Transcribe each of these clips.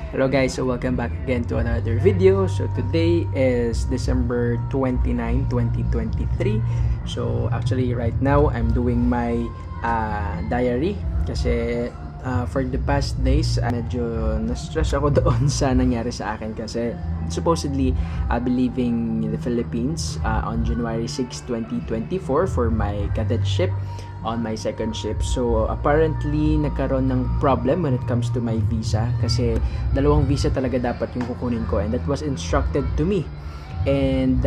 Hello guys, so welcome back again to another video. So today is December 29, 2023. So actually right now I'm doing my diary kasi for the past days medyo na-stress ako doon sa nangyari sa akin kasi supposedly I'll be leaving the Philippines on January 6, 2024 for my cadetship on my second ship. So apparently nagkaroon ng problem when it comes to my visa kasi dalawang visa talaga dapat yung kukunin ko and that was instructed to me. And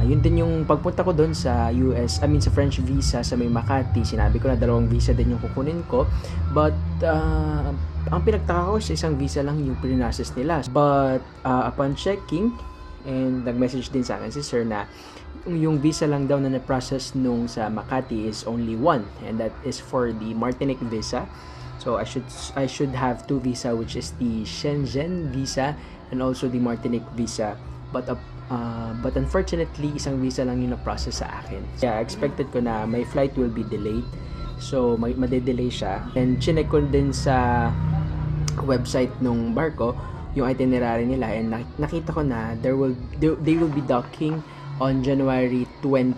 yun din yung pagpunta ko doon sa sa French visa sa may Makati. Sinabi ko na dalawang visa din yung kukunin ko. But ang pinagtaka ko sa isang visa lang yung prinocess nila. But upon checking, and nag-message din sa akin si sir na yung visa lang daw na na-process nung sa Makati is only one, and that is for the Martinique visa. So I should have two visa, which is the Shenzhen visa and also the Martinique visa. But unfortunately isang visa lang yung na-process sa akin. Yeah, expected ko na my flight will be delayed. So made-delay siya. And chinek ko din sa website nung barko yung itinerary nila, and nakita ko na they will be docking on January 20.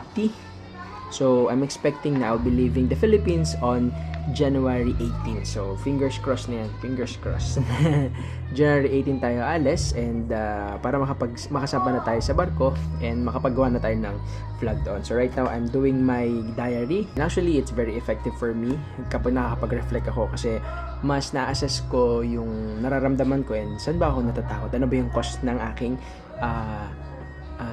So I'm expecting na I'll be leaving the Philippines on January 18. So fingers crossed na yan, fingers crossed. January 18 tayo alis, and para makasama na tayo sa barko and makapagawa na tayo ng vlog doon. So right now I'm doing my diary, and actually it's very effective for me kapag nakakapag-reflect ako kasi mas na-assess ko yung nararamdaman ko and saan ba ako natatakot, ano ba yung cause ng aking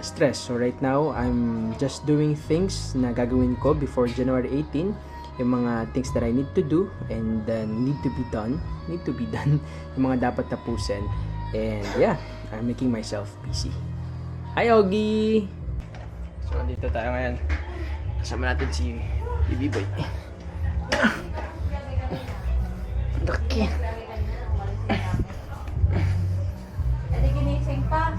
stress. So right now I'm just doing things na gagawin ko before January 18, yung mga things that I need to do and need to be done, yung mga dapat tapusin, and yeah, I'm making myself busy. Hi Ogie! So dito tayo ngayon, kasama natin si Bibi Boy. Laki. Hindi ginising pa.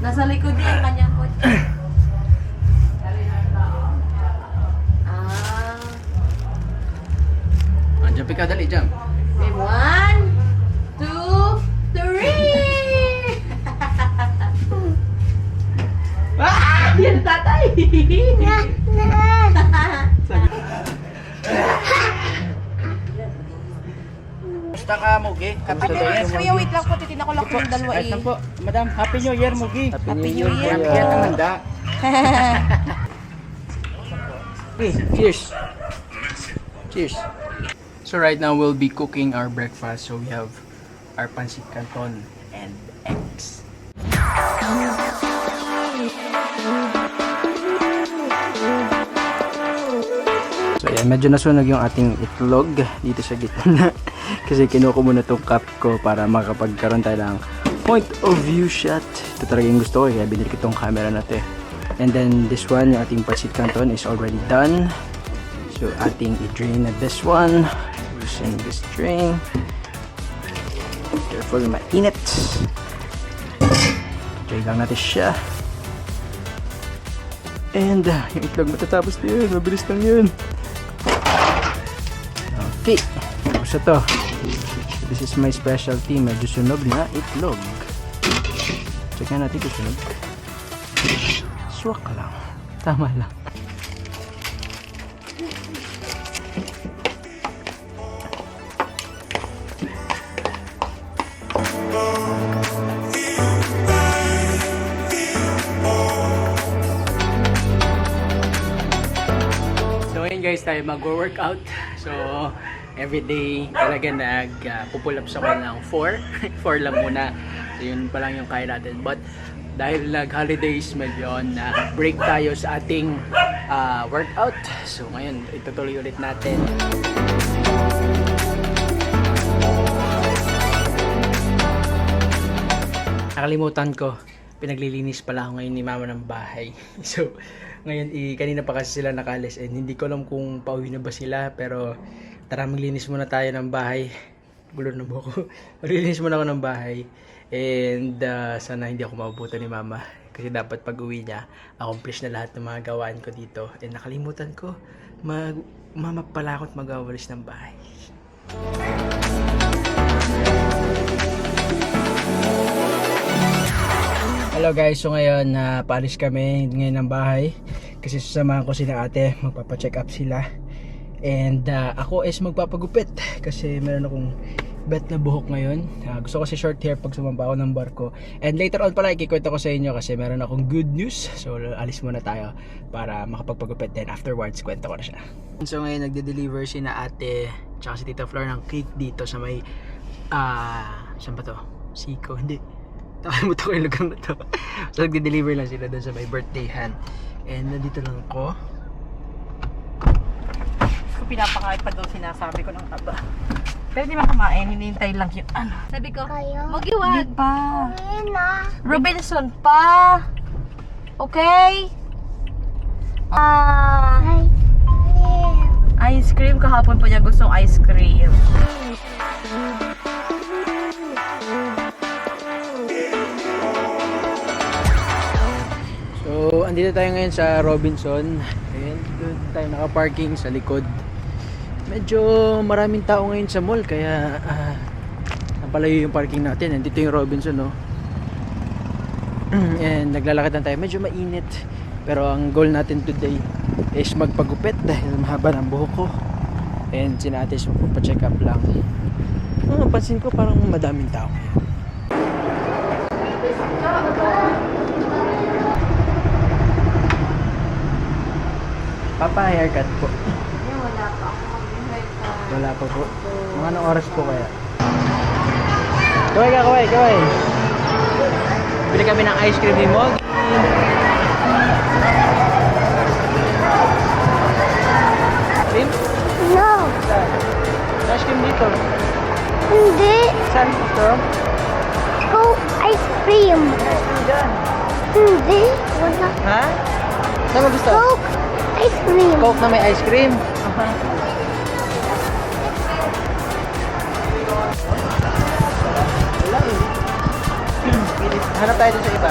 Nasa likod niya yung kanyang kotse. Jump ka, dali, jump. Okay, 1, 2, 3! Ah! Yan, tatay! Basta ka, Mugi. Happy New Year. Kuya, wait lang po. Titignan ko lang kung dalawa eh. po. Madam, Happy New Year, Mugi. Happy New Year. Happy Year ng handa. Cheers. Cheers. So right now we'll be cooking our breakfast. So we have our pancit canton and eggs. So yan, medyo nasunog yung ating itlog dito sa gitna. Kasi kinuha ko muna itong cup ko para makapagkaroon tayo ng point of view shot. Ito talaga yung gusto ko, kaya binili ko itong camera natin. And then this one, yung ating pancit canton is already done. So ating i-drain na this one using this drain. Careful, mainit. Drain lang natin siya. And yung itlog matatapos na yun, mabilis lang yun. Okay, tapos ito. This is my specialty, medyo sunog na itlog. Check nga natin kung sunog. Swak lang, tama lang. Guys, tayo mag-workout. So everyday talaga nag-pull ups ako ng 4 4 lang muna. So yun pa lang yung kaya natin, but dahil nag-holidays medyo break tayo sa ating workout. So ngayon itutuloy ulit natin. Nakalimutan ko, pinaglilinis pala ako ngayon ni mama ng bahay. So ngayon, kanina pa kasi sila nakalis and hindi ko alam kung pauwi na ba sila, pero tara maglinis muna tayo ng bahay. Gulo na mo ako. Maglinis muna ako ng bahay and sana hindi ako mabubutan ni mama kasi dapat pag uwi niya, accomplish na lahat ng mga gawaan ko dito. And nakalimutan ko, mama pala ako at mag-awalis ng bahay. Hello guys, so ngayon paalis kami ngayon ng bahay kasi sasamahan ko sila ate, magpapacheck up sila. And ako is magpapagupit kasi meron akong bet na buhok ngayon. Gusto ko si short hair pag sumamba ako ng barko. And later on pala ikikwento ko sa inyo kasi meron akong good news. So alis muna tayo para makapagpagupit, then afterwards kwento ko na siya. So ngayon nagde-deliver si na ate tsaka si Tita Flor ng cake dito sa may saan ba to? Siko, hindi. Nakalimutan ko yung lugar na to. So nagde-deliver lang sila doon sa may birthday-han. And nandito lang ako. Kung pinapakain pa daw sinasabi ko ng taba. Pero di makamain, hinihintay lang yung ano. Sabi ko, magiwag pa. Robinson pa. Okay? Ice cream. Kahapon po niya gustong ice cream. So, andito tayo ngayon sa Robinson. Ayan, doon tayo naka-parking sa likod. Medyo maraming tao ngayon sa mall kaya napalayo yung parking natin. Andito yung Robinson, no. And naglalakad lang tayo. Medyo mainit. Pero ang goal natin today is magpagupit dahil mahaba ng buhok ko. And sinati is magpapacheck up lang. Pansin ko parang madaming tao ngayon. Papa haircut po. Wala pa ako mag-haircut. Wala pa po. Mga anong oras po kaya? Kaway. Bili kami ng ice cream ni Mogi. Cream? No, Saan? Ice cream dito. hindi. Saan ito? Coke ice cream. Diyan. Hindi. Wala. Ha? Saan mo gusto? Coke ice cream. Coke na may ice cream. Wala eh. Hanap tayo dun sa iba.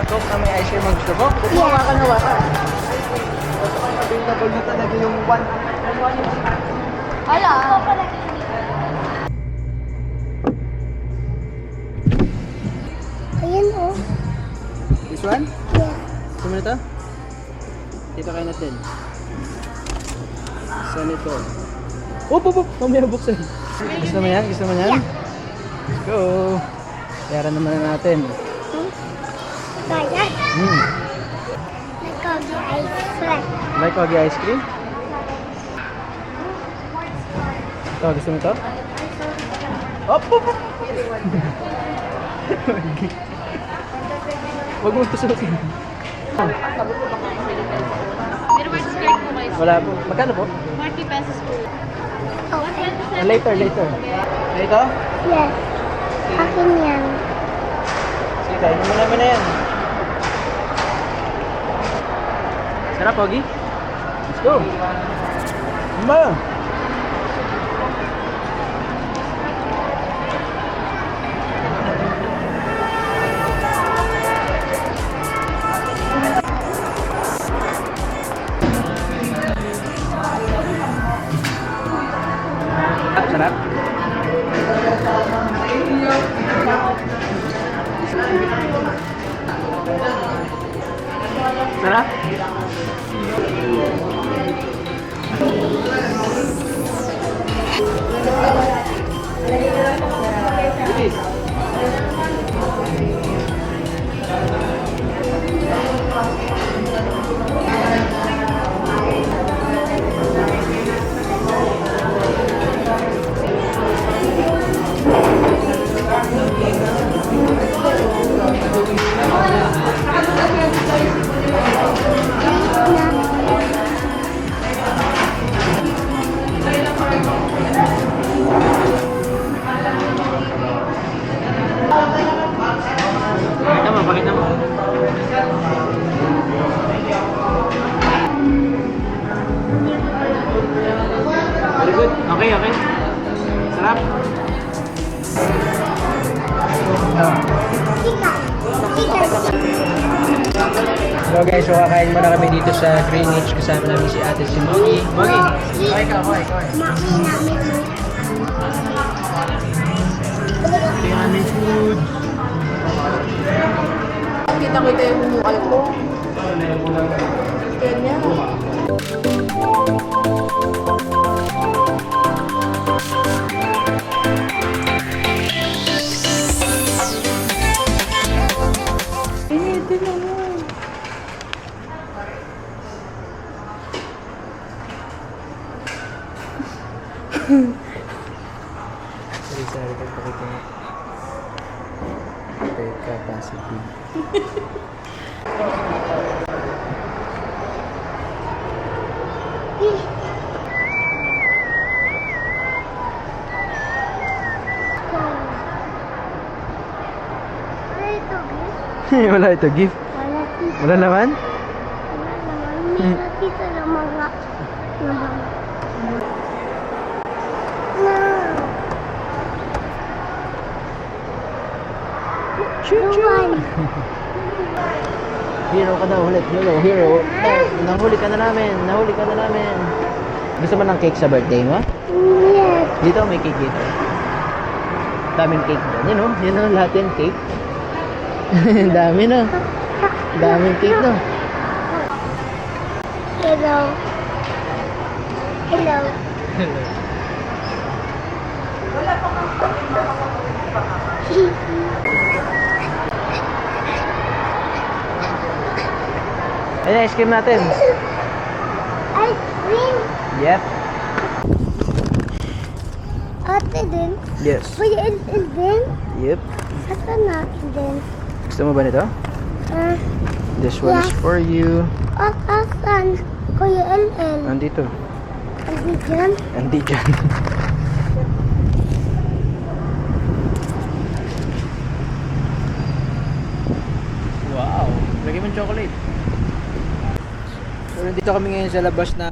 Coke na may ice cream ang gusto mo? Yeah. Hawakan. Available na talaga yung one. Hala. Ayan oh. This one? Yeah. Gusto mo nito? Dito kayo natin. Saan ito? Op! Mamaya buksan. Gusto mo yan? Yeah. Let's go! Yaran naman na natin. Kaya. Like Like coffee ice cream. Oggy ice cream? Ito, gusto mo ito? Op! Huwag mo tusukin. Pero may skirt po kayo. Wala po. Magkano po? 40 pesos po. Okay. Later. Ito? Yes. Akin yan. Sige, tayo naman na yan. Sarap, Oggy? Let's go! Ma! Sarap? Sarap? Pakita mo. Very good. Okay. Sarap. So guys, so kakain muna kami dito sa Greenwich. Kasama namin si ate si Mogi. Mogi, kaway ka. Mami namin. Ito yung aming food. Kita-kita yung mukha ko. Kanya. Ito naman. Sorry, pagpakita mo. Okay, capacity. Wala ito, guys. Wala ito, gift. Wala dito. Wala naman? Wala naman. May nakita ng mga No. Duwan. Hero ka na ulit, hero. Nahuli ka na namin. Gusto mo ng cake sa birthday mo? Yes. Dito, may cake dito. Daming cake doon. Yun o, lahat yung cake. Dami no. Daming cake no. Hello. Hello. Ayan, ice cream natin. Ice cream. Yep. Ate din. Yes. Kuya El din. Yep. Ate natin din. Gusto mo ba nito? This one is for you. Asan? Kuya El. Andito. Andi dyan. Andi dyan. Wow. Lagyan mo yung chocolate. So, nandito kami ngayon sa labas ng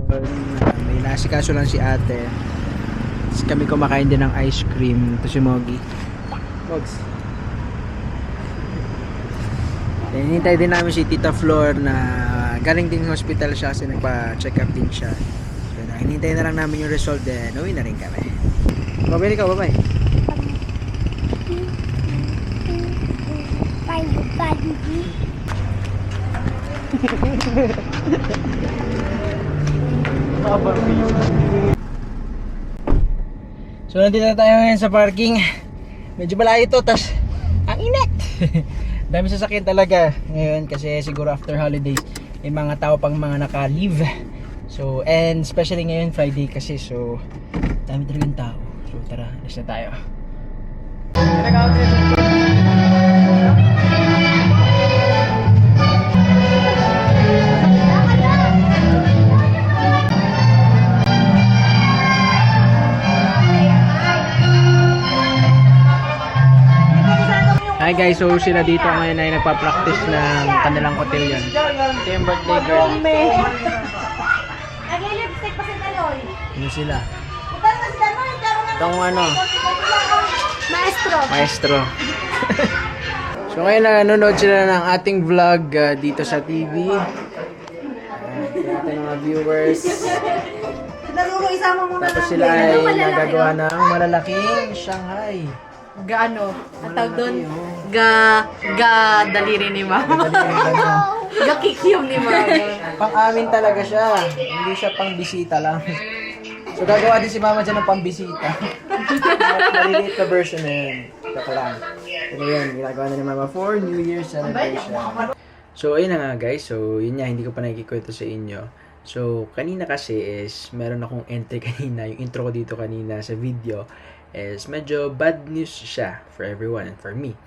Robinson. May nasikaso lang si ate. Tapos kami kumakain din ng ice cream. Ito si Moggy. Mogs. Hinintay din namin si Tita Flor na galing din hospital siya kasi nagpa-check up din siya. So, hinintay na lang namin yung result then uwi na rin kami. Babay ka, babay. So nandito na tayo ngayon sa parking. Medyo malayo ito, tas ang init. Dami sasakyan talaga ngayon kasi siguro after holidays may mga tao pang mga naka-leave. So and especially ngayon Friday kasi so dami talagang tao. So tara, alis na tayo. Hi guys, so sila dito ngayon ay nagpa-practice ng kanilang cotillion. Ito yung birthday girl. Nag-lipstick pa si Taloy. Yun sila. Bukan na si Taloy. Itong ano, Maestro. maestro. So ngayon nanonood sila ng ating vlog dito sa TV. Tingnan natin mga viewers. Nalulo, isama mo na Tapos sila ay nagagawa ng malalaking Shanghai. Gaano? Ang tawag doon? Daliri ni Mama. Kikiom ni Mama. Pang-amin talaga siya. Hindi siya pang-bisita lang. So gagawa din si Mama dyan ng pang-bisita. Maliliit na version na yun. Joke lang. Pero yun, ginagawa na ni Mama for New Year's celebration. So ayun na nga guys. So yun nga, hindi ko pa nakikikwento sa inyo. So kanina kasi is meron akong entry kanina. Yung intro ko dito kanina sa video is medyo bad news siya for everyone and for me.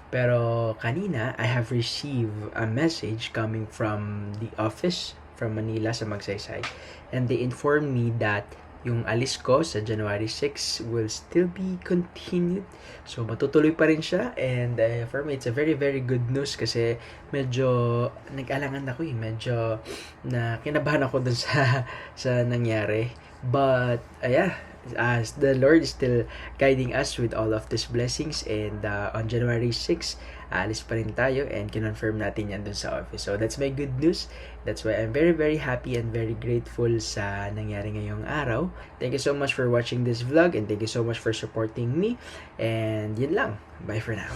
Pero kanina, I have received a message coming from the office from Manila sa Magsaysay. And they informed me that yung alis ko sa January 6 will still be continued. So, matutuloy pa rin siya. And for me, it's a very, very good news kasi medyo nag-alangan ako medyo na kinabahan ako dun sa nangyari. But, yeah, as the Lord is still guiding us with all of these blessings, and on January 6, alis pa rin tayo and kinonfirm natin yan dun sa office. So that's my good news. That's why I'm very very happy and very grateful sa nangyari ngayong araw. Thank you so much for watching this vlog, and thank you so much for supporting me. And yun lang. Bye for now.